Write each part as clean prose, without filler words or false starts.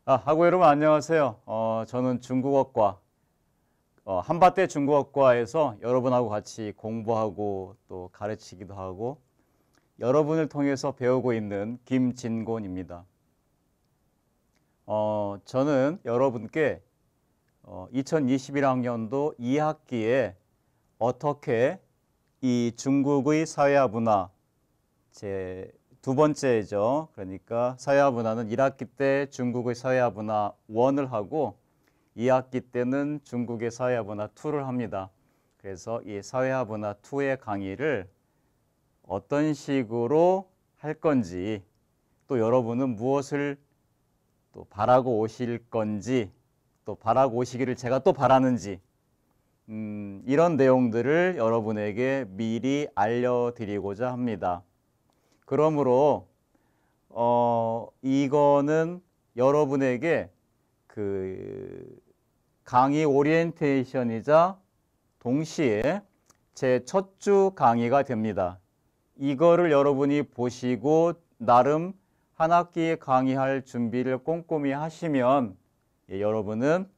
하고 여러분 안녕하세요. 저는 중국어과, 한밭대 중국어과에서 여러분하고 같이 공부하고 또 가르치기도 하고 여러분을 통해서 배우고 있는 김진곤입니다. 저는 여러분께 2021학년도 2학기에 어떻게 이 중국의 사회와 문화, 제 두 번째죠. 그러니까 사회와 문화는 1학기 때 중국의 사회와 문화 1을 하고 2학기 때는 중국의 사회와 문화 2를 합니다. 그래서 이 사회와 문화 2의 강의를 어떤 식으로 할 건지, 또 여러분은 무엇을 또 바라고 오실 건지, 또 바라고 오시기를 제가 또 바라는지, 이런 내용들을 여러분에게 미리 알려드리고자 합니다. 그러므로 이거는 여러분에게 그 강의 오리엔테이션이자 동시에 제 첫 주 강의가 됩니다. 이거를 여러분이 보시고 나름 한 학기에 강의할 준비를 꼼꼼히 하시면 여러분은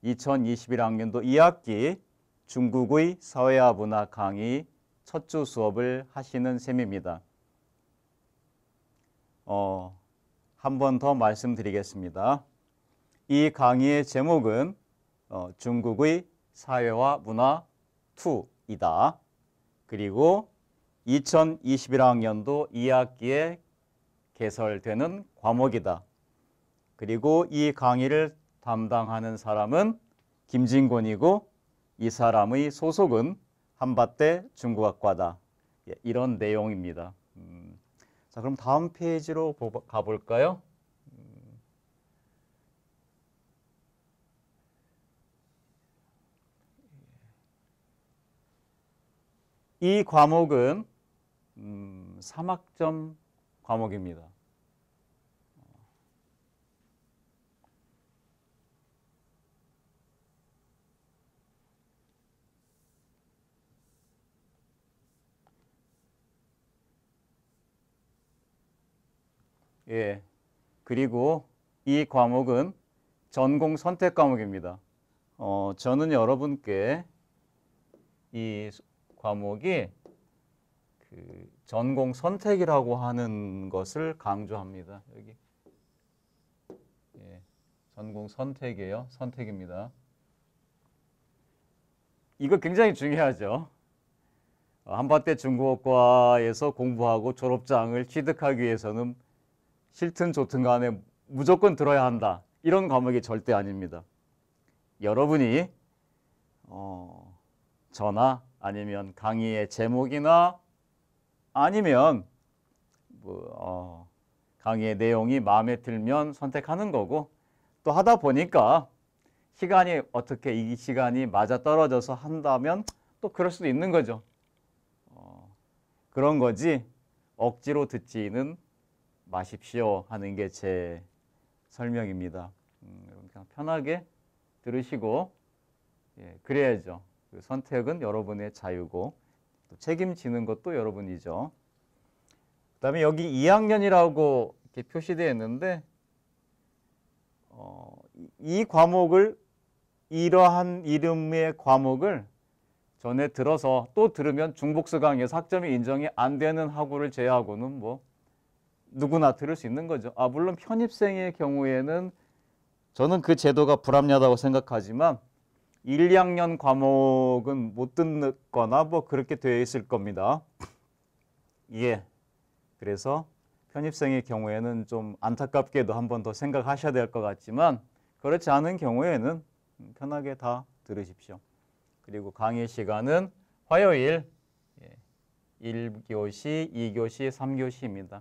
2021학년도 2학기 중국의 사회와 문화 강의 첫 주 수업을 하시는 셈입니다. 한 번 더 말씀드리겠습니다. 이 강의의 제목은 중국의 사회와 문화 2이다. 그리고 2021학년도 2학기에 개설되는 과목이다. 그리고 이 강의를 담당하는 사람은 김진곤이고 이 사람의 소속은 한밭대 중국어과다. 이런 내용입니다. 자, 그럼 다음 페이지로 가볼까요? 이 과목은 3학점 과목입니다. 예. 그리고 이 과목은 전공 선택 과목입니다. 저는 여러분께 이 과목이 그 전공 선택이라고 하는 것을 강조합니다. 여기. 예. 전공 선택이에요. 선택입니다. 이거 굉장히 중요하죠. 한밭대 중국어과에서 공부하고 졸업장을 취득하기 위해서는 싫든 좋든 간에 무조건 들어야 한다. 이런 과목이 절대 아닙니다. 여러분이 저나 아니면 강의의 제목이나 아니면 강의의 내용이 마음에 들면 선택하는 거고, 또 하다 보니까 시간이 어떻게 이 시간이 맞아떨어져서 한다면 또 그럴 수도 있는 거죠. 그런 거지 억지로 듣지는 마십시오 하는 게 제 설명입니다. 그냥 편하게 들으시고, 그래야죠. 그 선택은 여러분의 자유고 또 책임지는 것도 여러분이죠. 그 다음에 여기 2학년이라고 이렇게 표시되어 있는데 이 과목을, 이러한 이름의 과목을 전에 들어서 또 들으면 중복수 강의에서 학점이 인정이 안 되는 학우를 제외하고는 뭐 누구나 들을 수 있는 거죠. 물론 편입생의 경우에는 저는 그 제도가 불합리하다고 생각하지만 1, 2학년 과목은 못 듣거나 뭐 그렇게 되어 있을 겁니다. 예. 그래서 편입생의 경우에는 좀 안타깝게도 한 번 더 생각하셔야 될 것 같지만 그렇지 않은 경우에는 편하게 다 들으십시오. 그리고 강의 시간은 화요일 1교시, 2교시, 3교시입니다.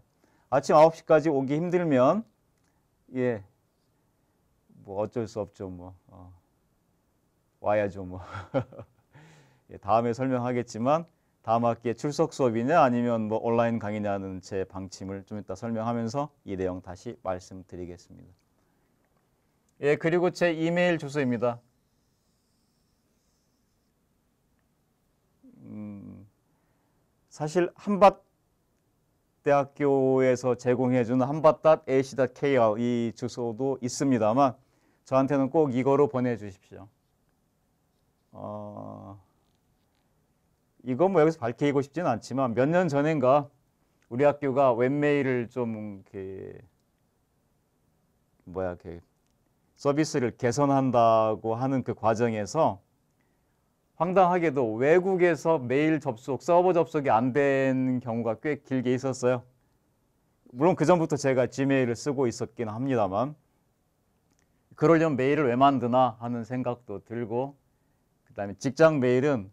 아침 9시까지 오기 힘들면 뭐 어쩔 수 없죠. 뭐 와야죠. 뭐 다음에 설명하겠지만 다음 학기에 출석 수업이냐 아니면 뭐 온라인 강의냐는 제 방침을 좀 이따 설명하면서 이 내용 다시 말씀드리겠습니다. 그리고 제 이메일 주소입니다. 사실 한밭 대학교에서 제공해주는 한밭.ac.kr 이 주소도 있습니다만 저한테는 꼭 이거로 보내주십시오. 이거 뭐 여기서 밝히고 싶지는 않지만 몇 년 전인가 우리 학교가 웹메일을 좀 서비스를 개선한다고 하는 그 과정에서 황당하게도 외국에서 메일 접속, 서버 접속이 안 된 경우가 꽤 길게 있었어요. 물론 그 전부터 제가 지메일을 쓰고 있었긴 합니다만 그러려면 메일을 왜 만드나 하는 생각도 들고 그다음에 직장 메일은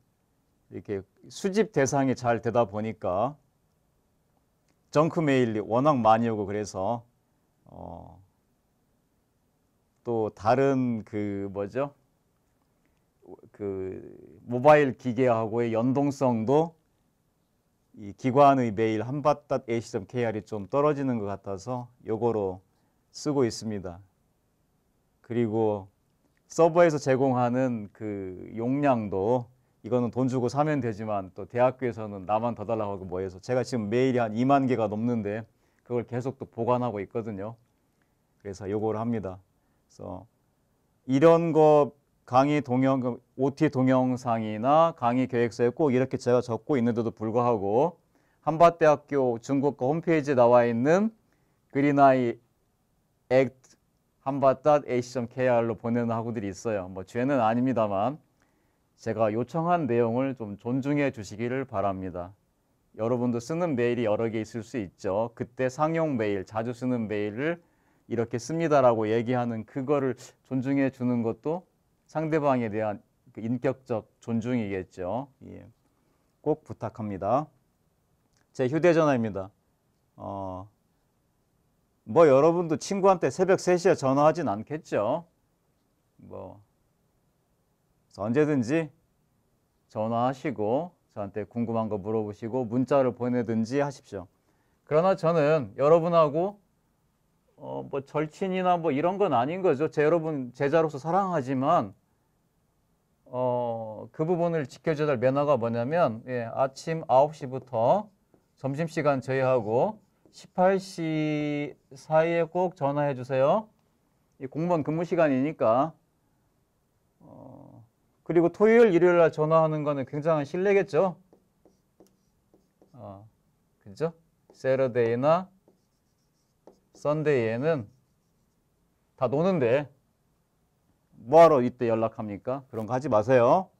이렇게 수집 대상이 잘 되다 보니까 정크 메일이 워낙 많이 오고 그래서 또 다른 그 모바일 기계하고의 연동성도 이 기관의 메일 한밭.ac.kr이 좀 떨어지는 것 같아서 요거로 쓰고 있습니다. 그리고 서버에서 제공하는 그 용량도 이거는 돈 주고 사면 되지만 또 대학교에서는 나만 더 달라고 하고 뭐 해서 제가 지금 메일이 한 2만 개가 넘는데 그걸 계속 또 보관하고 있거든요. 그래서 요거를 합니다. 그래서 이런 거 강의 OT 동영상이나 강의 계획서에 꼭 이렇게 제가 적고 있는데도 불구하고 한밭대학교 중국과 홈페이지에 나와 있는 그린아이 액트 한밭.ac.kr로 보내는 학우들이 있어요. 뭐 죄는 아닙니다만 제가 요청한 내용을 좀 존중해 주시기를 바랍니다. 여러분도 쓰는 메일이 여러 개 있을 수 있죠. 그때 상용 메일, 자주 쓰는 메일을 이렇게 씁니다라고 얘기하는 그거를 존중해 주는 것도 상대방에 대한 그 인격적 존중이겠죠. 예. 꼭 부탁합니다. 제 휴대전화입니다. 뭐 여러분도 친구한테 새벽 3시에 전화하진 않겠죠. 뭐 언제든지 전화하시고 저한테 궁금한 거 물어보시고 문자를 보내든지 하십시오. 그러나 저는 여러분하고 뭐 절친이나 뭐 이런 건 아닌 거죠. 여러분 제자로서 사랑하지만 그 부분을 지켜줘야 될 매너가 뭐냐면 아침 9시부터 점심시간 저희하고 18시 사이에 꼭 전화해 주세요. 공무원 근무 시간이니까. 그리고 토요일, 일요일 날 전화하는 거는 굉장한 실례겠죠. 그죠? 세러데이나 썬데이에는 다 노는데 뭐하러 이때 연락합니까? 그런 거 하지 마세요.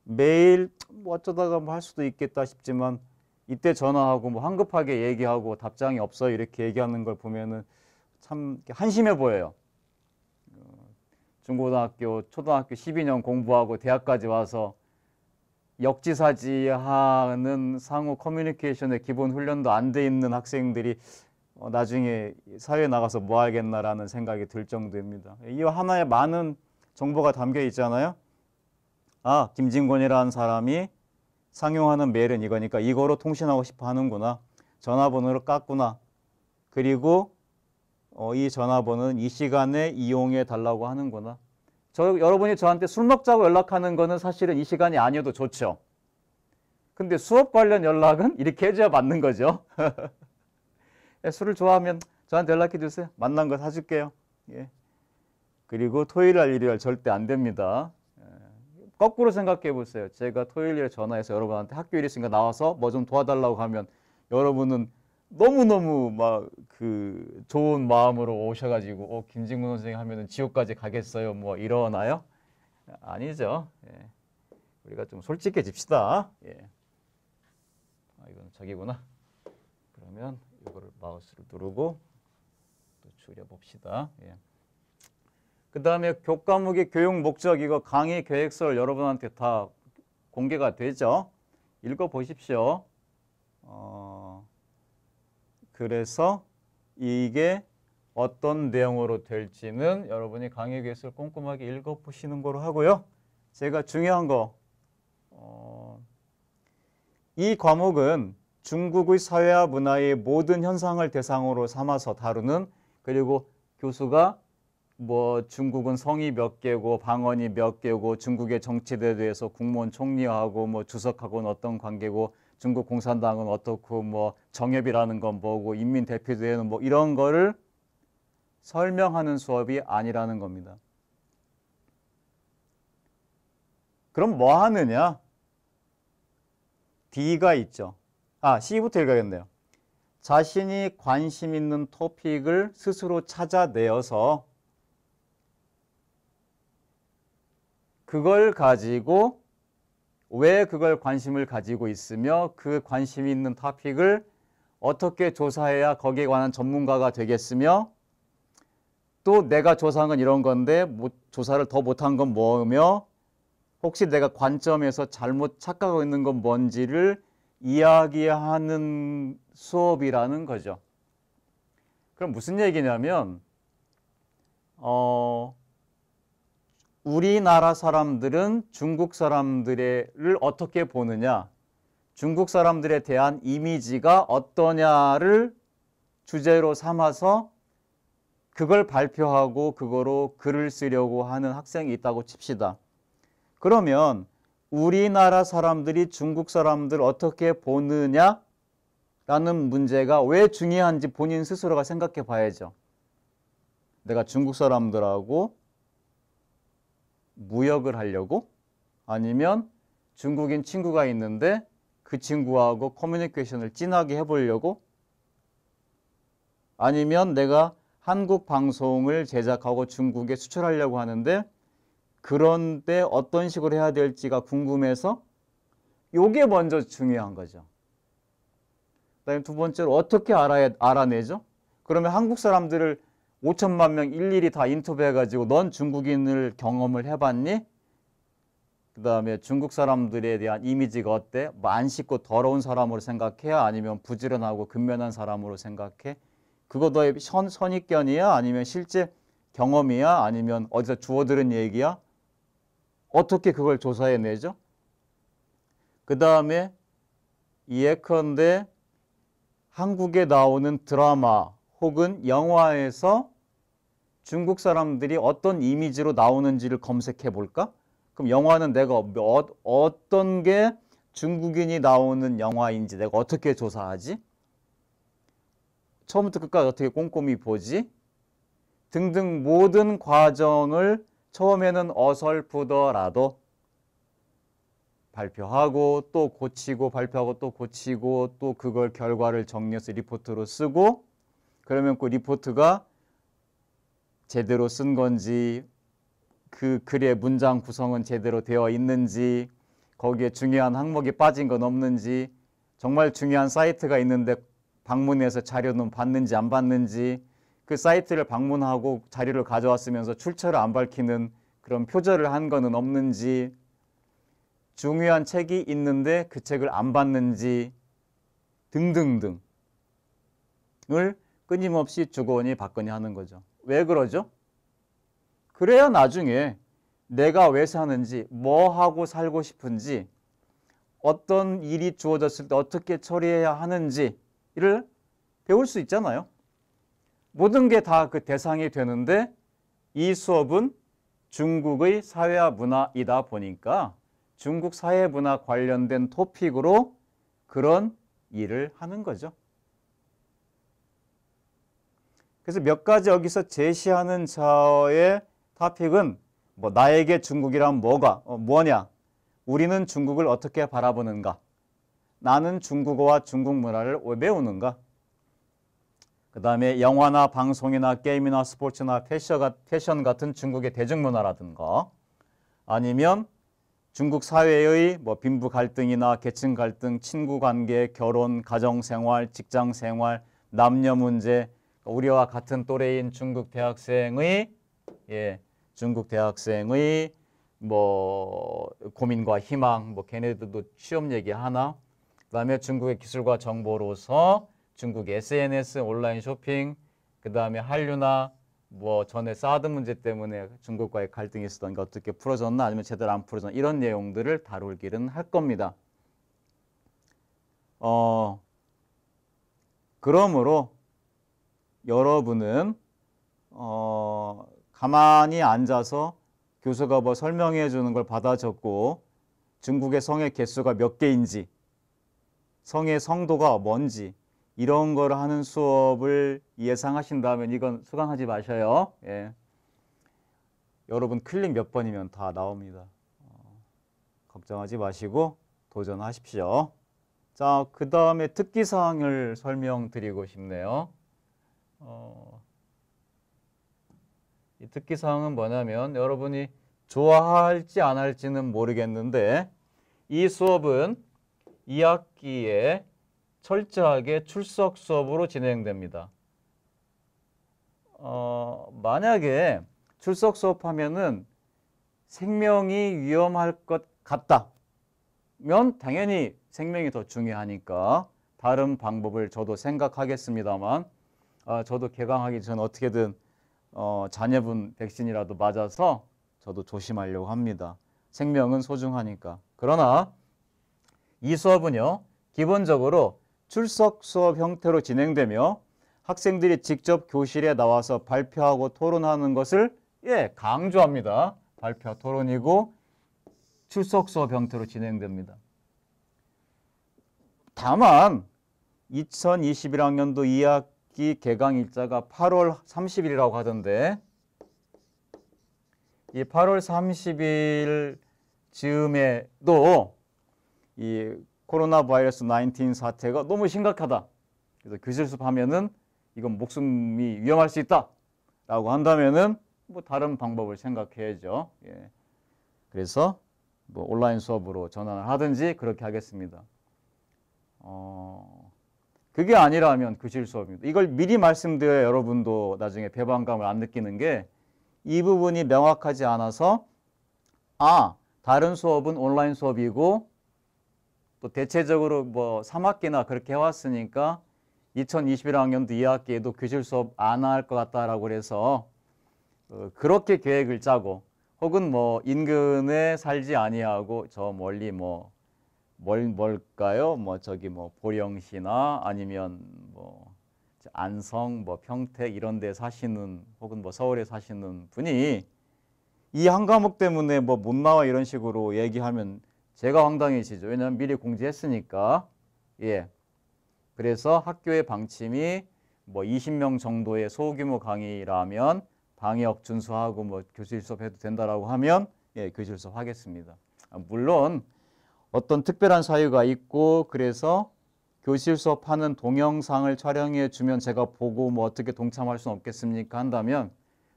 매일 뭐 어쩌다가 뭐 할 수도 있겠다 싶지만 이때 전화하고 뭐 황급하게 얘기하고 답장이 없어요 이렇게 얘기하는 걸 보면은 참 한심해 보여요. 중고등학교, 초등학교 12년 공부하고 대학까지 와서 역지사지하는 상호 커뮤니케이션의 기본 훈련도 안 돼 있는 학생들이 나중에 사회에 나가서 뭐 하겠나라는 생각이 들 정도입니다. 이 하나에 많은 정보가 담겨 있잖아요. 김진권이라는 사람이 상용하는 메일은 이거니까 이거로 통신하고 싶어 하는구나. 전화번호를 깠구나. 그리고 이 전화번호는 이 시간에 이용해 달라고 하는구나. 여러분이 저한테 술 먹자고 연락하는 거는 사실은 이 시간이 아니어도 좋죠. 근데 수업 관련 연락은 이렇게 해줘야 맞는 거죠. 술을 좋아하면 저한테 연락해 주세요. 만난 거 사줄게요. 예. 그리고 토요일 날 일요일 절대 안 됩니다. 거꾸로 생각해 보세요. 제가 토요일에 전화해서 여러분한테 학교 일 있으니까 나와서 뭐 좀 도와달라고 하면 여러분은 너무너무 막 그 좋은 마음으로 오셔가지고 김진문 선생님 하면은 지옥까지 가겠어요 뭐 이러나요? 아니죠. 예. 우리가 좀 솔직해집시다. 예. 이건 저기구나. 그러면 이거를 마우스를 누르고 또 줄여봅시다. 예. 그 다음에 교과목의 교육 목적 이거 강의 계획서를 여러분한테 다 공개가 되죠. 읽어보십시오. 그래서 이게 어떤 내용으로 될지는 여러분이 강의 계획서를 꼼꼼하게 읽어보시는 거로 하고요. 제가 중요한 거, 이 과목은 중국의 사회와 문화의 모든 현상을 대상으로 삼아서 다루는 그리고 교수가 뭐 중국은 성이 몇 개고 방언이 몇 개고 중국의 정치에 대해서 국무원 총리하고 뭐 주석하고는 어떤 관계고 중국 공산당은 어떻고 뭐 정협이라는 건 뭐고 인민대표대회는 뭐 이런 거를 설명하는 수업이 아니라는 겁니다. 그럼 뭐 하느냐? D가 있죠. C부터 읽어야겠네요. 자신이 관심 있는 토픽을 스스로 찾아내어서 그걸 가지고 왜 그걸 관심을 가지고 있으며 그 관심 있는 토픽을 어떻게 조사해야 거기에 관한 전문가가 되겠으며 또 내가 조사한 건 이런 건데 조사를 더 못한 건 뭐며 혹시 내가 관점에서 잘못 착각하고 있는 건 뭔지를 이야기하는 수업이라는 거죠. 그럼 무슨 얘기냐면 우리나라 사람들은 중국 사람들을 어떻게 보느냐, 중국 사람들에 대한 이미지가 어떠냐를 주제로 삼아서 그걸 발표하고 그거로 글을 쓰려고 하는 학생이 있다고 칩시다. 그러면 우리나라 사람들이 중국 사람들 어떻게 보느냐라는 문제가 왜 중요한지 본인 스스로가 생각해 봐야죠. 내가 중국 사람들하고 무역을 하려고? 아니면 중국인 친구가 있는데 그 친구하고 커뮤니케이션을 진하게 해보려고? 아니면 내가 한국 방송을 제작하고 중국에 수출하려고 하는데 그런데 어떤 식으로 해야 될지가 궁금해서 요게 먼저 중요한 거죠. 그다음에 두 번째로 어떻게 알아내죠? 그러면 한국 사람들을 5천만 명 일일이 다 인터뷰해가지고 넌 중국인을 경험을 해봤니? 그 다음에 중국 사람들에 대한 이미지가 어때? 뭐 안 씻고 더러운 사람으로 생각해? 아니면 부지런하고 근면한 사람으로 생각해? 그거 너의 선입견이야? 아니면 실제 경험이야? 아니면 어디서 주워들은 얘기야? 어떻게 그걸 조사해내죠? 그 다음에 예컨대 한국에 나오는 드라마 혹은 영화에서 중국 사람들이 어떤 이미지로 나오는지를 검색해 볼까? 그럼 영화는 내가 어떤 게 중국인이 나오는 영화인지 내가 어떻게 조사하지? 처음부터 끝까지 어떻게 꼼꼼히 보지? 등등 모든 과정을 처음에는 어설프더라도 발표하고 또 고치고 발표하고 또 고치고 또 그걸 결과를 정리해서 리포트로 쓰고 그러면 그 리포트가 제대로 쓴 건지 그 글의 문장 구성은 제대로 되어 있는지 거기에 중요한 항목이 빠진 건 없는지 정말 중요한 사이트가 있는데 방문해서 자료는 받는지 안 받는지 그 사이트를 방문하고 자료를 가져왔으면서 출처를 안 밝히는 그런 표절을 한 거는 없는지 중요한 책이 있는데 그 책을 안 받는지 등등등을 끊임없이 주거니 받거니 하는 거죠. 왜 그러죠? 그래야 나중에 내가 왜 사는지, 뭐 하고 살고 싶은지, 어떤 일이 주어졌을 때 어떻게 처리해야 하는지를 배울 수 있잖아요. 모든 게 다 그 대상이 되는데 이 수업은 중국의 사회와 문화이다 보니까 중국 사회 문화 관련된 토픽으로 그런 일을 하는 거죠. 그래서 몇 가지 여기서 제시하는 저의 토픽은 뭐 나에게 중국이란 뭐냐? 우리는 중국을 어떻게 바라보는가? 나는 중국어와 중국 문화를 왜 배우는가? 그 다음에 영화나 방송이나 게임이나 스포츠나 패션 같은 중국의 대중문화라든가 아니면 중국 사회의 뭐 빈부 갈등이나 계층 갈등, 친구 관계, 결혼, 가정 생활, 직장 생활, 남녀 문제, 우리와 같은 또래인 중국 대학생의 뭐 고민과 희망, 뭐 걔네들도 취업 얘기 하나. 그다음에 중국의 기술과 정보로서 중국의 SNS, 온라인 쇼핑, 그다음에 한류나 뭐 전에 사드 문제 때문에 중국과의 갈등이 있었던 게 어떻게 풀어졌나 아니면 제대로 안 풀어졌나 이런 내용들을 다룰기는 할 겁니다. 그러므로 여러분은 가만히 앉아서 교수가 뭐 설명해 주는 걸 받아 적고 중국의 성의 개수가 몇 개인지 성의 성도가 뭔지 이런 거를 하는 수업을 예상하신다면 이건 수강하지 마셔요. 예. 여러분 클릭 몇 번이면 다 나옵니다. 걱정하지 마시고 도전하십시오. 자, 그 다음에 특기사항을 설명드리고 싶네요. 이 특기사항은 뭐냐면 여러분이 좋아할지 안 할지는 모르겠는데 이 수업은 2학기에 철저하게 출석 수업으로 진행됩니다. 만약에 출석 수업하면은 생명이 위험할 것 같다면 당연히 생명이 더 중요하니까 다른 방법을 저도 생각하겠습니다만 저도 개강하기 전 어떻게든 자녀분 백신이라도 맞아서 저도 조심하려고 합니다. 생명은 소중하니까. 그러나 이 수업은요, 기본적으로 출석 수업 형태로 진행되며 학생들이 직접 교실에 나와서 발표하고 토론하는 것을 강조합니다. 발표 토론이고 출석 수업 형태로 진행됩니다. 다만 2021학년도 2학기 개강 일자가 8월 30일이라고 하던데 이 8월 30일 즈음에도 이 코로나 바이러스 19 사태가 너무 심각하다. 그래서 교실 수업하면은 이건 목숨이 위험할 수 있다라고 한다면은 뭐 다른 방법을 생각해야죠. 예. 그래서 뭐 온라인 수업으로 전환을 하든지 그렇게 하겠습니다. 그게 아니라면 교실 수업입니다. 이걸 미리 말씀드려야 여러분도 나중에 배반감을 안 느끼는 게 이 부분이 명확하지 않아서 다른 수업은 온라인 수업이고 또 대체적으로 뭐 3학기나 그렇게 해왔으니까 2021학년도 2학기에도 교실 수업 안 할 것 같다라고 그래서 그렇게 계획을 짜고 혹은 뭐 인근에 살지 아니하고 저 멀리 뭘까요? 뭐 저기 뭐 보령시나 아니면 뭐 안성, 뭐 평택 이런 데 사시는 혹은 뭐 서울에 사시는 분이 이 한 과목 때문에 뭐 못 나와 이런 식으로 얘기하면 제가 황당해지죠. 왜냐하면 미리 공지했으니까. 예. 그래서 학교의 방침이 뭐 20명 정도의 소규모 강의라면 방역 준수하고 뭐 교실 수업해도 된다라고 하면 교실 수업 하겠습니다. 물론 어떤 특별한 사유가 있고 그래서 교실 수업하는 동영상을 촬영해 주면 제가 보고 뭐 어떻게 동참할 수는 없겠습니까 한다면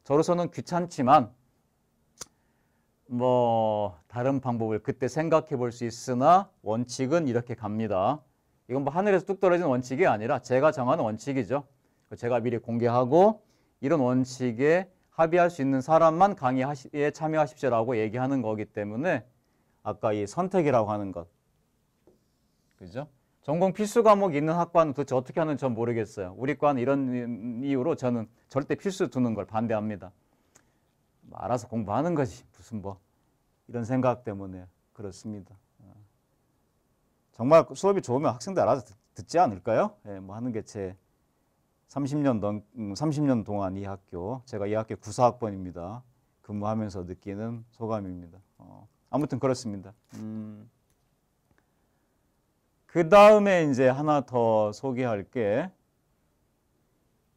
저로서는 귀찮지만 뭐 다른 방법을 그때 생각해 볼 수 있으나 원칙은 이렇게 갑니다. 이건 뭐 하늘에서 뚝 떨어진 원칙이 아니라 제가 정하는 원칙이죠. 제가 미리 공개하고 이런 원칙에 합의할 수 있는 사람만 강의에 참여하십시오라고 얘기하는 거기 때문에 아까 이 선택이라고 하는 것, 그죠? 전공 필수 과목이 있는 학과는 도대체 어떻게 하는지 전 모르겠어요. 우리 과는 이런 이유로 저는 절대 필수 두는 걸 반대합니다. 알아서 공부하는 거지 무슨 뭐 이런 생각 때문에 그렇습니다. 정말 수업이 좋으면 학생들 알아서 듣지 않을까요? 뭐 하는 게 제 30년 동안 이 학교, 제가 이 학교 94학번입니다. 근무하면서 느끼는 소감입니다. 아무튼 그렇습니다. 그 다음에 이제 하나 더 소개할 게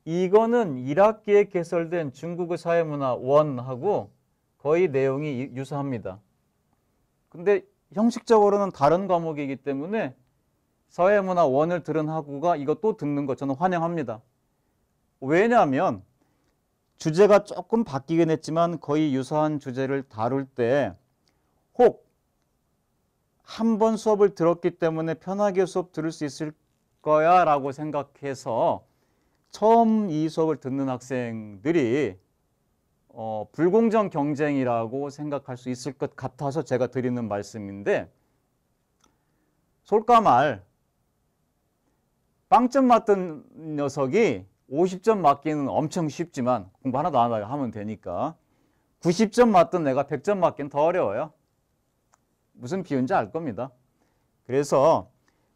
이거는 1학기에 개설된 중국어 사회문화 1하고 거의 내용이 유사합니다. 근데 형식적으로는 다른 과목이기 때문에 사회문화 1을 들은 학우가 이거 또 듣는 거 저는 환영합니다. 왜냐하면 주제가 조금 바뀌긴 했지만 거의 유사한 주제를 다룰 때 혹 한 번 수업을 들었기 때문에 편하게 수업 들을 수 있을 거야 라고 생각해서 처음 이 수업을 듣는 학생들이 불공정 경쟁이라고 생각할 수 있을 것 같아서 제가 드리는 말씀인데 솔까말 빵점 맞던 녀석이 50점 맞기는 엄청 쉽지만 공부 하나도 안 하면 되니까 90점 맞던 내가 100점 맞기는 더 어려워요. 무슨 비유인지 알 겁니다. 그래서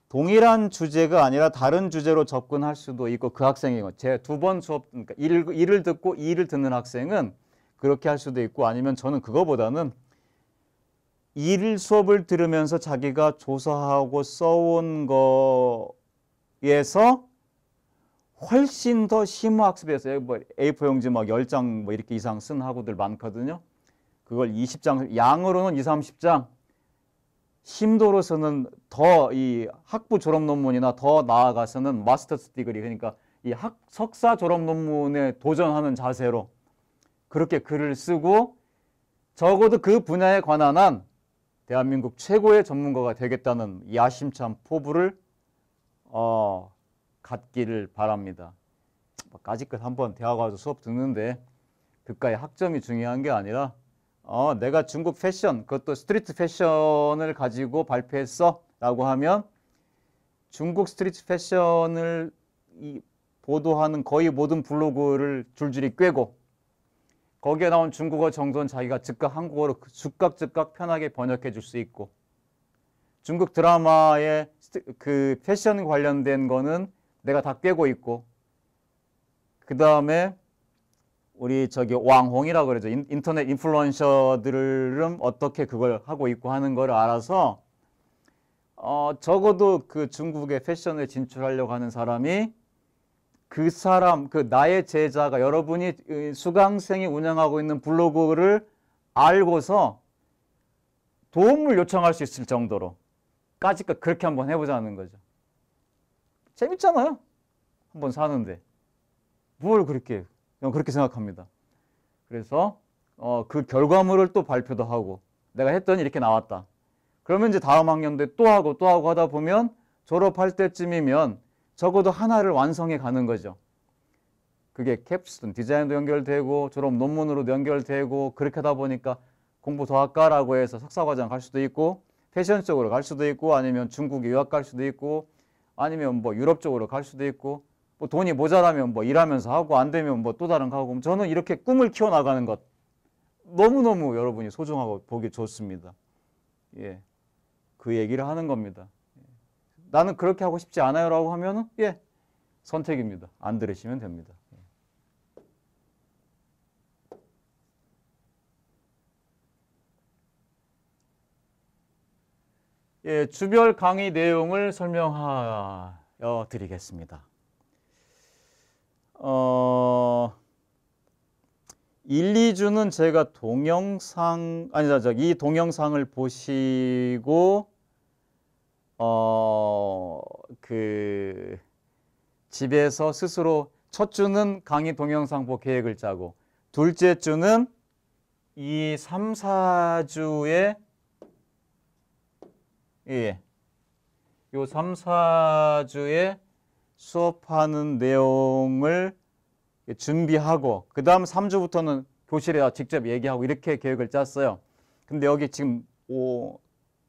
동일한 주제가 아니라 다른 주제로 접근할 수도 있고 그 학생이 제 두 번 수업 그러니까 1을 듣고 2를 듣는 학생은 그렇게 할 수도 있고 아니면 저는 그거보다는 일 수업을 들으면서 자기가 조사하고 써온 거에서 훨씬 더 심화학습해서 뭐 A4 용지 막 10장 뭐 이렇게 이상 쓴 학우들 많거든요. 그걸 20장, 양으로는 2, 30장, 심도로서는 더 이 학부 졸업 논문이나 더 나아가서는 마스터스 디그리, 그러니까 이 석사 졸업 논문에 도전하는 자세로 그렇게 글을 쓰고 적어도 그 분야에 관한 한 대한민국 최고의 전문가가 되겠다는 야심찬 포부를 갖기를 바랍니다. 까짓것 한번 대학 와서 수업 듣는데 그까의 학점이 중요한 게 아니라 내가 중국 패션, 그것도 스트리트 패션을 가지고 발표했어 라고 하면 중국 스트리트 패션을 보도하는 거의 모든 블로그를 줄줄이 꿰고 거기에 나온 중국어 정도는 자기가 즉각 한국어로 즉각 편하게 번역해 줄 수 있고, 중국 드라마의 그 패션 관련된 거는 내가 다 꿰고 있고, 그 다음에 우리 저기 왕홍이라고 그러죠. 인터넷 인플루언서들은 어떻게 그걸 하고 있고 하는 걸 알아서 적어도 그 중국의 패션에 진출하려고 하는 사람이 그 나의 제자가 여러분이 수강생이 운영하고 있는 블로그를 알고서 도움을 요청할 수 있을 정도로 까짓것 그렇게 한번 해보자는 거죠. 재밌잖아요. 한번 사는데. 뭘 그렇게, 저는 그렇게 생각합니다. 그래서 그 결과물을 또 발표도 하고 내가 했더니 이렇게 나왔다. 그러면 이제 다음 학년 때 또 하고 하다 보면 졸업할 때쯤이면 적어도 하나를 완성해 가는 거죠. 그게 캡스톤 디자인도 연결되고 졸업 논문으로도 연결되고, 그렇게 하다 보니까 공부 더 할까라고 해서 석사과정 갈 수도 있고, 패션 쪽으로 갈 수도 있고, 아니면 중국에 유학 갈 수도 있고, 아니면 뭐 유럽 쪽으로 갈 수도 있고, 뭐 돈이 모자라면 뭐 일하면서 하고, 안 되면 뭐 또 다른 거 하고. 저는 이렇게 꿈을 키워나가는 것 너무너무 여러분이 소중하고 보기 좋습니다. 예, 그 얘기를 하는 겁니다. 나는 그렇게 하고 싶지 않아요 라고 하면은 선택입니다. 안 들으시면 됩니다. 주별 강의 내용을 설명하여 드리겠습니다. 1, 2주는 제가 이 동영상을 보시고 집에서 스스로 첫 주는 강의 동영상 보 계획을 짜고, 둘째 주는 이 3, 4주에 요 3, 4주에 수업하는 내용을 준비하고, 그 다음 3주부터는 교실에 직접 얘기하고 이렇게 계획을 짰어요. 근데 여기 지금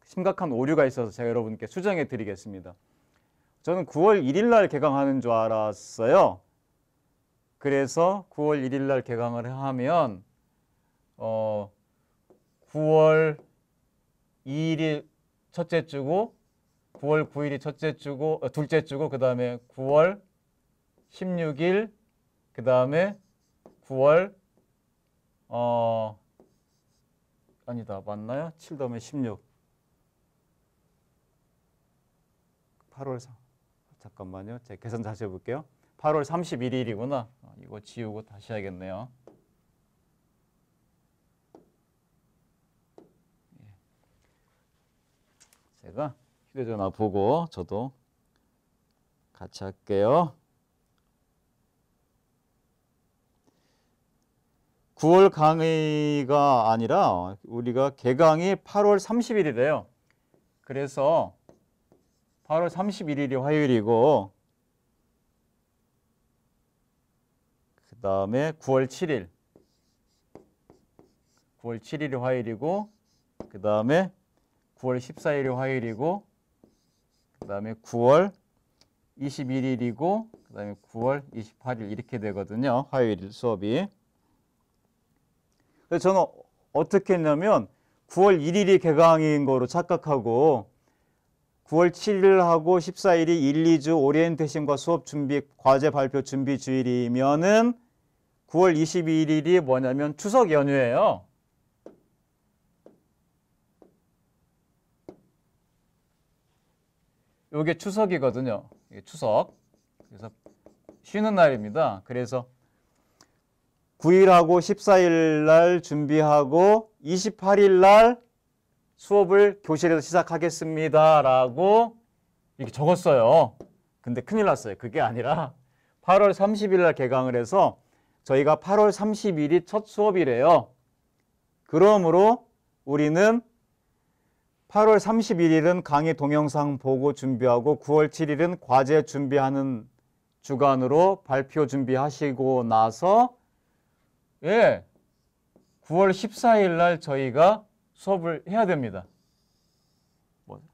심각한 오류가 있어서 제가 여러분께 수정해 드리겠습니다. 저는 9월 1일 날 개강하는 줄 알았어요. 그래서 9월 1일 날 개강을 하면 9월 2일이 첫째 주고, 9월 9일이 둘째 주고, 그 다음에 9월 16일, 그 다음에 9월 아니다, 맞나요? 7 다음에 16, 8월 잠깐만요. 제가 계산 다시 해볼게요. 8월 31일이구나. 이거 지우고 다시 해야겠네요. 제가 휴대전화 보고 저도 같이 할게요. 9월 강의가 아니라 우리가 개강이 8월 30일이래요. 그래서 8월 31일이 화요일이고, 그 다음에 9월 7일이 화요일이고, 그 다음에 9월 14일이 화요일이고, 그 다음에 9월 21일이고, 그 다음에 9월 28일 이렇게 되거든요. 화요일 수업이. 그래서 저는 어떻게 했냐면 9월 1일이 개강인 거로 착각하고 9월 7일하고 14일이 1, 2주 오리엔테이션과 수업 준비, 과제 발표 준비 주일이면은 9월 21일이 뭐냐면 추석 연휴예요. 요게 추석이거든요. 이게 추석. 그래서 쉬는 날입니다. 그래서 9일하고 14일 날 준비하고 28일 날 수업을 교실에서 시작하겠습니다. 라고 이렇게 적었어요. 근데 큰일 났어요. 그게 아니라 8월 30일 날 개강을 해서 저희가 8월 30일이 첫 수업이래요. 그러므로 우리는 8월 31일은 강의 동영상 보고 준비하고 9월 7일은 과제 준비하는 주간으로 발표 준비하시고 나서 9월 14일 날 저희가 수업을 해야 됩니다.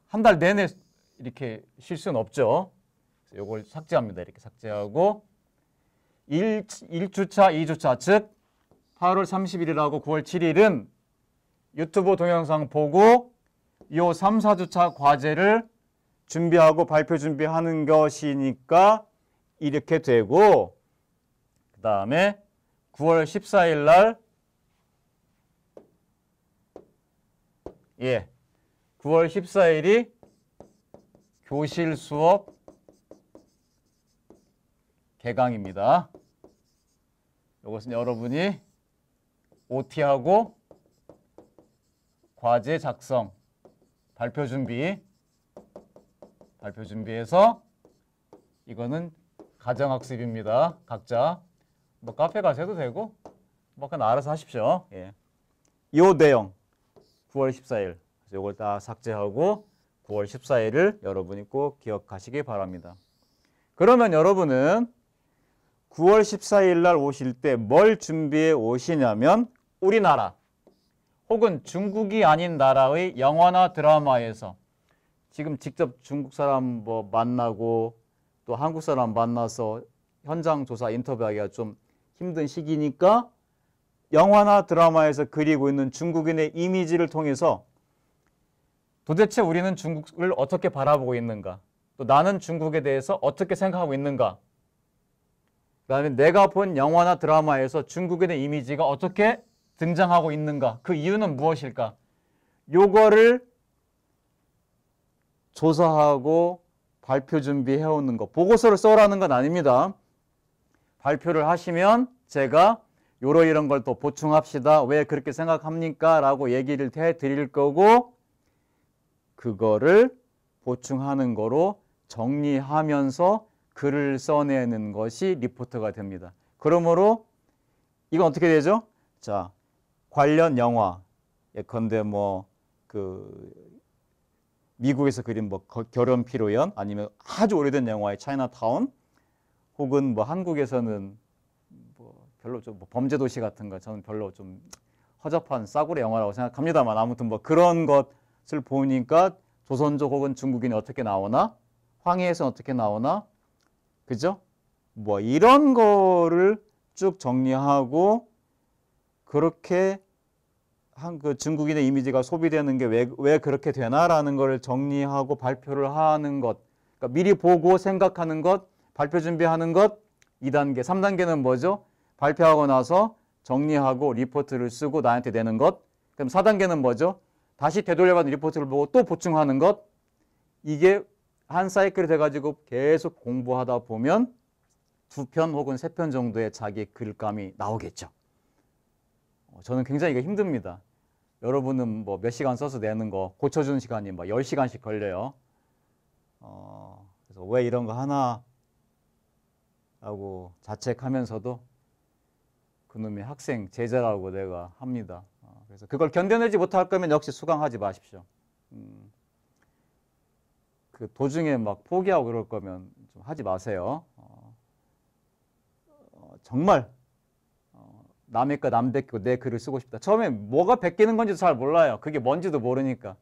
한 달 내내 이렇게 쉴 수는 없죠. 그래서 이걸 삭제합니다. 이렇게 삭제하고 1주차, 2주차 즉 8월 30일하고 9월 7일은 유튜브 동영상 보고 요 3, 4주차 과제를 준비하고 발표 준비하는 것이니까 이렇게 되고 그 다음에 9월 14일 날 9월 14일이 교실 수업 개강입니다. 이것은 여러분이 OT하고 과제 작성, 발표 준비해서 이거는 가정학습입니다. 각자 뭐 카페 가셔도 되고 뭐 그냥 알아서 하십시오. 요 내용 9월 14일 이걸 다 삭제하고 9월 14일을 여러분이 꼭 기억하시기 바랍니다. 그러면 여러분은 9월 14일 날 오실 때 뭘 준비해 오시냐면 우리나라 혹은 중국이 아닌 나라의 영화나 드라마에서 지금 직접 중국 사람 뭐 만나고 또 한국 사람 만나서 현장 조사 인터뷰하기가 좀 힘든 시기니까 영화나 드라마에서 그리고 있는 중국인의 이미지를 통해서 도대체 우리는 중국을 어떻게 바라보고 있는가, 또 나는 중국에 대해서 어떻게 생각하고 있는가, 그 다음에 내가 본 영화나 드라마에서 중국인의 이미지가 어떻게 등장하고 있는가, 그 이유는 무엇일까, 요거를 조사하고 발표 준비해 오는 거, 보고서를 써라는 건 아닙니다. 발표를 하시면 제가 이런 걸 또 보충합시다. 왜 그렇게 생각합니까? 라고 얘기를 해 드릴 거고 그거를 보충하는 거로 정리하면서 글을 써내는 것이 리포트가 됩니다. 그러므로 이건 어떻게 되죠? 자, 관련 영화 예컨대 뭐 미국에서 그린 뭐 결혼 피로연 아니면 아주 오래된 영화의 차이나타운 혹은 뭐 한국에서는 뭐 별로 좀 뭐 범죄도시 같은 거 저는 별로 좀 허접한 싸구려 영화라고 생각합니다만 아무튼 뭐 그런 것을 보니까 조선족 혹은 중국인이 어떻게 나오나 황해에서는 어떻게 나오나 그죠? 뭐 이런 거를 쭉 정리하고 그렇게 그 중국인의 이미지가 소비되는 게 왜 그렇게 되나라는 걸 정리하고 발표를 하는 것, 그러니까 미리 보고 생각하는 것, 발표 준비하는 것 2단계, 3단계는 뭐죠? 발표하고 나서 정리하고 리포트를 쓰고 나한테 내는 것. 그럼 4단계는 뭐죠? 다시 되돌려받은 리포트를 보고 또 보충하는 것. 이게 한 사이클이 돼가지고 계속 공부하다 보면 2편 혹은 3편 정도의 자기 글감이 나오겠죠. 저는 굉장히 이거 힘듭니다. 여러분은 뭐 몇 시간 써서 내는 거 고쳐주는 시간이 뭐 10시간씩 걸려요. 그래서 왜 이런 거 하나 하고 자책하면서도 그놈의 학생 제자라고 내가 합니다. 그래서 그걸 견뎌내지 못할 거면 역시 수강하지 마십시오. 그 도중에 막 포기하고 그럴 거면 좀 하지 마세요. 정말 남의 거 남 베끼고 내 글을 쓰고 싶다. 처음에 뭐가 베끼는 건지도 잘 몰라요. 그게 뭔지도 모르니까.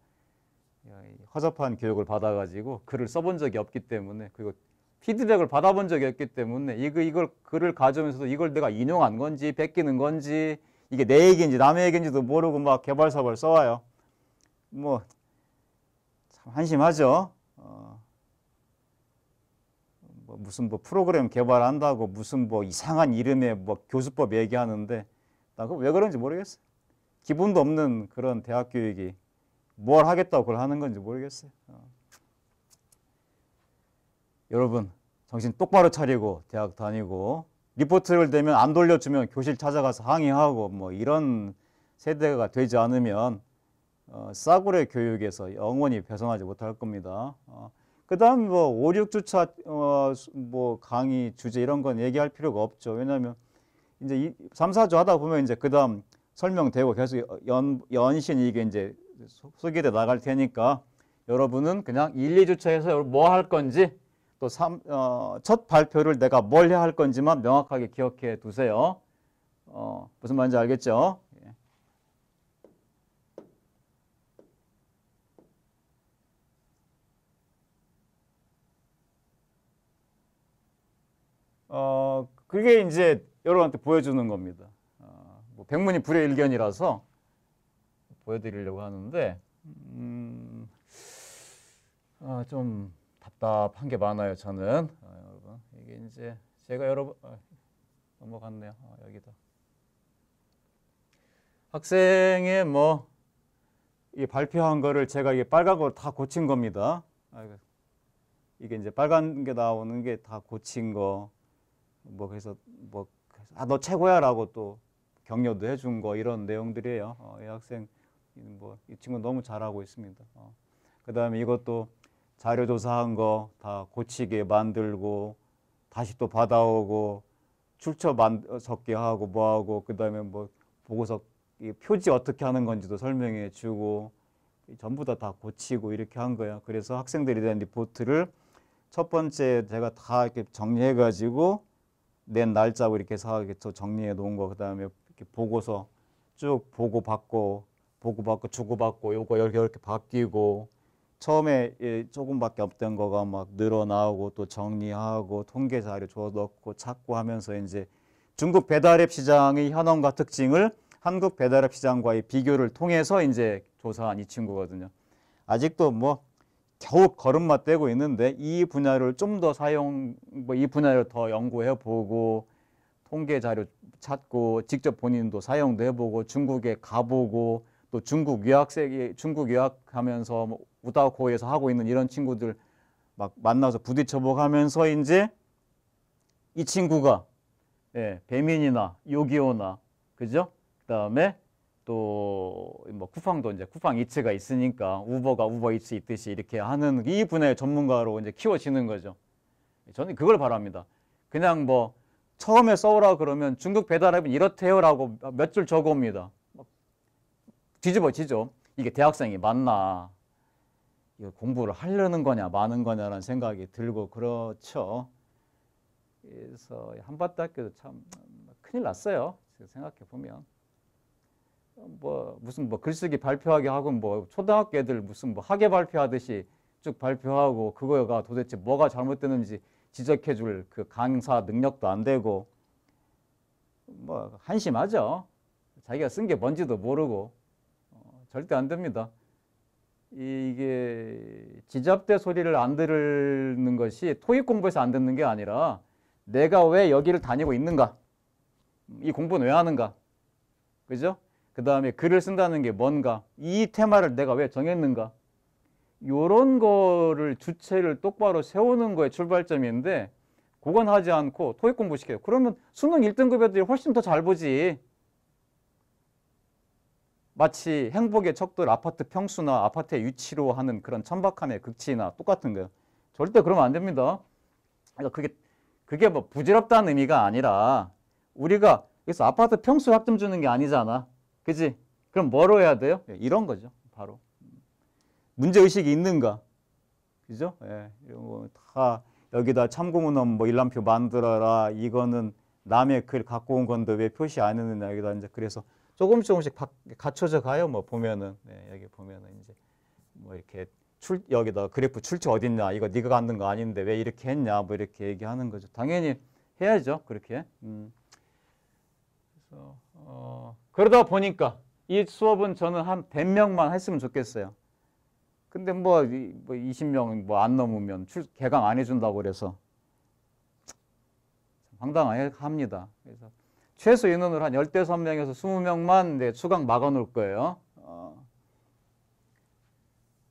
허접한 교육을 받아가지고 글을 써본 적이 없기 때문에 그리고 피드백을 받아본 적이 없기 때문에 이걸 글을 가져오면서도 이걸 내가 인용한 건지 베끼는 건지 이게 내 얘기인지 남의 얘기인지도 모르고 막 개발사발 써와요. 뭐 참 한심하죠. 무슨 뭐 프로그램 개발한다고 무슨 뭐 이상한 이름의 뭐 교수법 얘기하는데 나 그거 왜 그런지 모르겠어요. 기본도 없는 그런 대학 교육이 뭘 하겠다고 그걸 하는 건지 모르겠어요. 여러분 정신 똑바로 차리고 대학 다니고 리포트를 되면 안 돌려주면 교실 찾아가서 항의하고 뭐 이런 세대가 되지 않으면 싸구려 교육에서 영원히 벗어나지 못할 겁니다. 그다음 뭐 5, 6주차 뭐 강의 주제 이런 건 얘기할 필요가 없죠. 왜냐하면 이제 3, 4주 하다 보면 이제 그다음 설명되고 계속 연신 이게 이제 소개돼 나갈 테니까 여러분은 그냥 1, 2주차에서 뭐 할 건지 또 첫 발표를 내가 뭘 해야 할 건지만 명확하게 기억해 두세요. 무슨 말인지 알겠죠? 그게 이제 여러분한테 보여주는 겁니다. 뭐 백문이 불여일견이라서 보여드리려고 하는데 좀 답답한 게 많아요. 저는 여러분 이게 이제 제가 여러분 넘어갔네요. 여기다 학생의 뭐 이 발표한 거를 제가 이게 빨간 걸 다 고친 겁니다. 이게 이제 빨간 게 나오는 게 다 고친 거. 뭐 그래서 뭐 너 최고야라고 또 격려도 해준 거 이런 내용들이에요. 이 학생 뭐 이 친구 너무 잘하고 있습니다. 그다음에 이것도 자료 조사한 거 다 고치게 만들고 다시 또 받아오고 출처 적게 하고 뭐 하고 그다음에 뭐 보고서 이 표지 어떻게 하는 건지도 설명해 주고 전부 다 고치고 이렇게 한 거예요. 그래서 학생들에 대한 리포트를 첫 번째 제가 다 이렇게 정리해 가지고 낸 날짜고 이렇게 해서 이렇게 정리해 놓은 거 그다음에 이렇게 보고서 쭉 보고받고 주고받고 요거 이렇게 바뀌고 처음에 조금밖에 없던 거가 막 늘어나오고 또 정리하고 통계 자료 줘 넣고 찾고 하면서 이제 중국 배달앱 시장의 현황과 특징을 한국 배달앱 시장과의 비교를 통해서 이제 조사한 이 친구거든요. 아직도 뭐 겨우 걸음마 떼고 있는데 이 분야를 좀 더 이 분야를 더 연구해 보고 통계 자료 찾고 직접 본인도 사용도 해보고 중국에 가보고 또 중국 유학하면서 뭐 우다코에서 하고 있는 이런 친구들 막 만나서 부딪혀보고 하면서 이제 이 친구가 배민이나 요기요나 그죠? 그다음에 또 뭐 쿠팡도 이제 쿠팡 이츠가 있으니까 우버가 우버 이츠 있듯이 이렇게 하는 이 분야의 전문가로 이제 키워지는 거죠. 저는 그걸 바랍니다. 그냥 뭐 처음에 써오라 그러면 중국 배달앱은 이렇대요라고 몇 줄 적어옵니다. 뒤집어지죠. 이게 대학생이 맞나? 이거 공부를 하려는 거냐 마는 거냐라는 생각이 들고 그렇죠. 그래서 한밭대학교도 참 큰일 났어요. 생각해 보면. 뭐 무슨 뭐 글쓰기 발표하게 하고 뭐 초등학교 애들 무슨 뭐 학예 발표하듯이 쭉 발표하고 그거가 도대체 뭐가 잘못되는지 지적해줄 그 강사 능력도 안 되고 뭐 한심하죠. 자기가 쓴 게 뭔지도 모르고 절대 안 됩니다. 이게 지잡대 소리를 안 들는 것이 토익 공부에서 안 듣는 게 아니라 내가 왜 여기를 다니고 있는가, 이 공부는 왜 하는가, 그죠? 그 다음에 글을 쓴다는 게 뭔가, 이 테마를 내가 왜 정했는가, 요런 거를 주체를 똑바로 세우는 거에 출발점인데 그건 하지 않고 토익 공부 시켜요. 그러면 수능 1등급 애들이 훨씬 더 잘 보지. 마치 행복의 척도를 아파트 평수나 아파트의 위치로 하는 그런 천박함의 극치나 똑같은 거예요. 절대 그러면 안 됩니다. 그러니까 그게 뭐 부질없다는 의미가 아니라 우리가 그래서 아파트 평수 학점 주는 게 아니잖아. 그지? 그럼 뭐로 해야 돼요? 이런 거죠. 바로. 문제의식이 있는가? 그죠? 이런 거 다 여기다 참고문헌 뭐 일람표 만들어라. 이거는 남의 글 갖고 온 건데 왜 표시 안 했느냐. 여기다 이제 그래서 조금씩 갖춰져 가요. 뭐 보면은 여기 보면은 이제 뭐 이렇게 여기다 그래프 출처 어딨냐, 이거 네가 갖는 거 아닌데 왜 이렇게 했냐, 뭐 이렇게 얘기하는 거죠. 당연히 해야죠. 그렇게. 그래서 그러다 보니까 이 수업은 저는 한 100명만 했으면 좋겠어요. 근데 뭐 20명 뭐 안 넘으면 개강 안 해준다고 그래서 황당합니다. 그래서 최소 인원을 한 15명에서 20명만 수강 막아 놓을 거예요.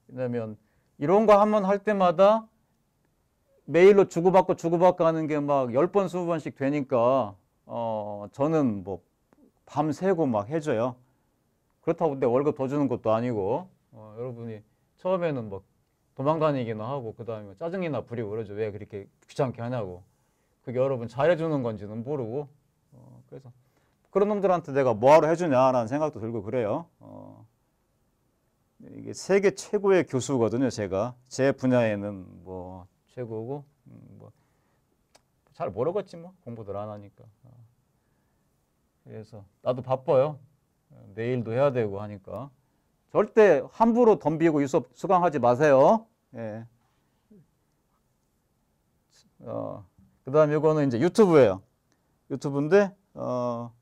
왜냐면 이런 거 한번 할 때마다 메일로 주고받고 하는 게 막 10번, 20번씩 되니까 저는 뭐 밤새고 막 해줘요. 그렇다고 내 월급 더 주는 것도 아니고 여러분이 처음에는 뭐 도망다니기나 하고 그 다음에 짜증이나 부리고 그러죠. 왜 그렇게 귀찮게 하냐고. 그게 여러분 잘해주는 건지는 모르고 그래서 그런 놈들한테 내가 뭐하러 해주냐라는 생각도 들고 그래요. 이게 세계 최고의 교수거든요. 제가 제 분야에는 뭐 최고고 뭐 잘 모르겠지 뭐 공부들 안 하니까. 그래서 나도 바빠요. 내일도 해야 되고 하니까 절대 함부로 덤비고 이 수업 수강하지 마세요. 예. 그 다음 이거는 이제 유튜브예요. 유튜브인데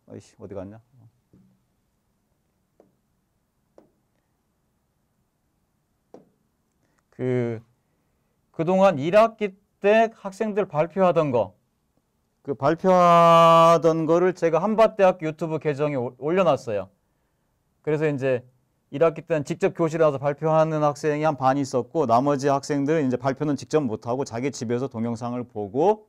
아이씨 어디 갔냐? 그동안 1학기 때 학생들 발표하던 거, 그 발표하던 거를 제가 한밭대학교 유튜브 계정에 올려놨어요. 그래서 이제 1학기 때는 직접 교실에 와서 발표하는 학생이 한 반 있었고 나머지 학생들은 이제 발표는 직접 못하고 자기 집에서 동영상을 보고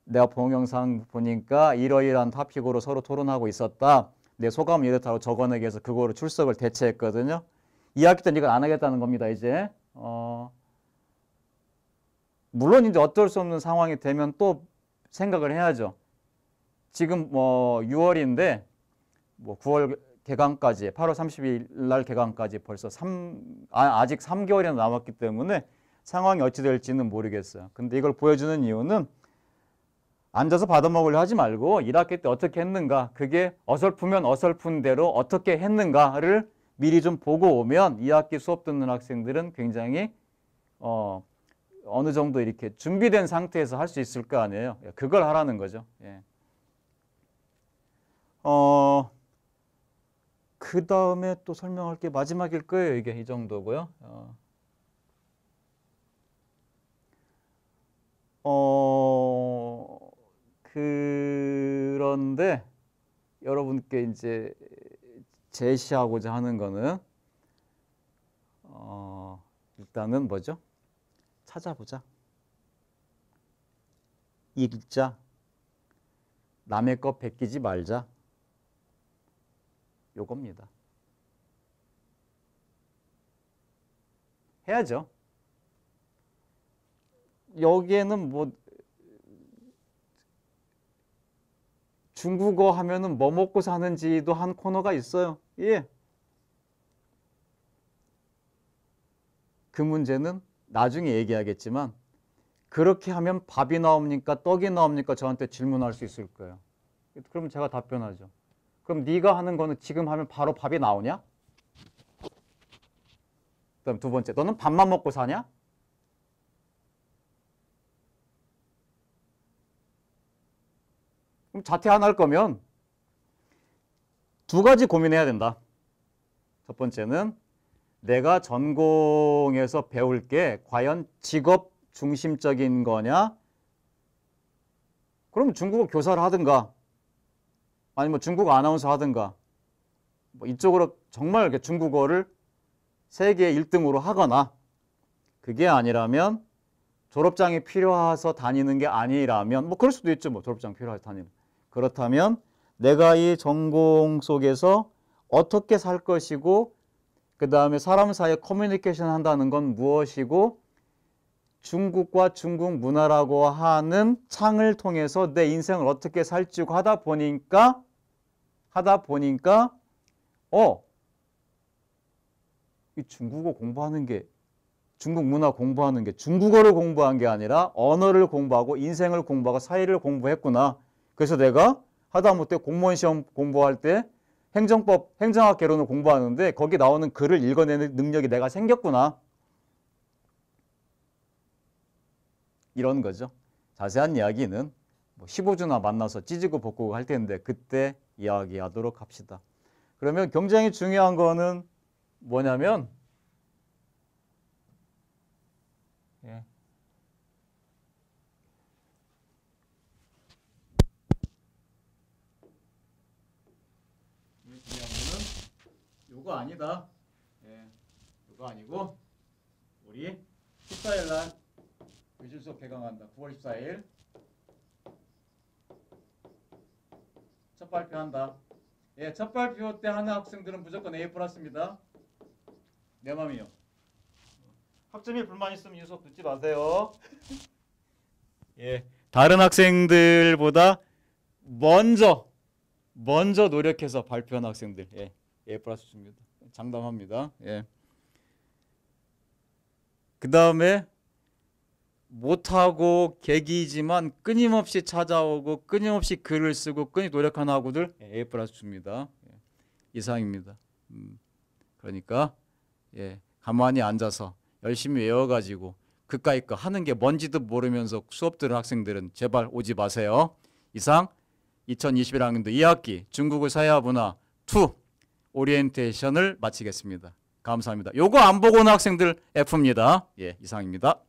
내가 동영상 보니까 이러이러한 토픽으로 서로 토론하고 있었다. 내 소감은 이렇다고 적어내기 위해서 그거로 출석을 대체했거든요. 2학기 때는 이걸 안 하겠다는 겁니다. 이제 물론 이제 어쩔 수 없는 상황이 되면 또 생각을 해야죠. 지금 뭐 6월인데 뭐 9월 개강까지 8월 30일 날 개강까지 벌써 아직 3개월이나 남았기 때문에 상황이 어찌 될지는 모르겠어요. 근데 이걸 보여주는 이유는 앉아서 받아먹으려 하지 말고 1학기 때 어떻게 했는가, 그게 어설프면 어설픈 대로 어떻게 했는가를 미리 좀 보고 오면 2학기 수업 듣는 학생들은 굉장히 어느 정도 이렇게 준비된 상태에서 할 수 있을 거 아니에요. 그걸 하라는 거죠. 예. 그 다음에 또 설명할 게 마지막일 거예요. 이게 이 정도고요. 그런데 여러분께 이제 제시하고자 하는 거는 일단은 뭐죠? 찾아보자. 읽자. 남의 것 베끼지 말자. 요겁니다. 해야죠. 여기에는 뭐 중국어 하면은 뭐 먹고 사는지도 한 코너가 있어요. 예. 그 문제는 나중에 얘기하겠지만 그렇게 하면 밥이 나옵니까? 떡이 나옵니까? 저한테 질문할 수 있을 거예요. 그럼 제가 답변하죠. 그럼 네가 하는 거는 지금 하면 바로 밥이 나오냐? 그다음 두 번째, 너는 밥만 먹고 사냐? 그럼 자퇴 안 할 거면 두 가지 고민해야 된다. 첫 번째는 내가 전공에서 배울 게 과연 직업 중심적인 거냐? 그럼 중국어 교사를 하든가 아니면 중국어 아나운서 하든가 뭐 이쪽으로 정말 중국어를 세계 1등으로 하거나, 그게 아니라면 졸업장이 필요해서 다니는 게 아니라면 뭐 그럴 수도 있죠. 뭐 졸업장 필요해서 다니는. 그렇다면 내가 이 전공 속에서 어떻게 살 것이고 그 다음에 사람 사이에 커뮤니케이션 한다는 건 무엇이고 중국과 중국 문화라고 하는 창을 통해서 내 인생을 어떻게 살지 하다 보니까 이 중국어 공부하는 게, 중국 문화 공부하는 게 중국어를 공부한 게 아니라 언어를 공부하고 인생을 공부하고 사회를 공부했구나. 그래서 내가 하다못해 공무원 시험 공부할 때 행정법, 행정학 개론을 공부하는데 거기 나오는 글을 읽어내는 능력이 내가 생겼구나. 이런 거죠. 자세한 이야기는 뭐 15주나 만나서 찌지고 볶고 할 텐데 그때 이야기하도록 합시다. 그러면 굉장히 중요한 거는 뭐냐면 요거 아니다. 예, 요거 아니고 우리 14일 날 교실 수업 개강한다. 9월 14일 첫 발표한다. 예, 첫 발표 때 하는 학생들은 무조건 A 플러스입니다. 내 맘이요. 학점이 불만 있으면 이 수업 듣지 마세요. 예, 다른 학생들보다 먼저 노력해서 발표한 학생들, 예, A 플러스입니다. 장담합니다. 예. 그 다음에 못하고 계기지만 끊임없이 찾아오고 끊임없이 글을 쓰고 끊임없이 노력하는 학우들 A 플러스 줍니다. 예. 이상입니다. 그러니까 예, 가만히 앉아서 열심히 외워가지고 그까이 거 하는 게 뭔지도 모르면서 수업 들은 학생들은 제발 오지 마세요. 이상 2021학년도 2학기 중국어 사회화문화 2 오리엔테이션을 마치겠습니다. 감사합니다. 요거 안 보고 온 학생들 F입니다. 예, 이상입니다.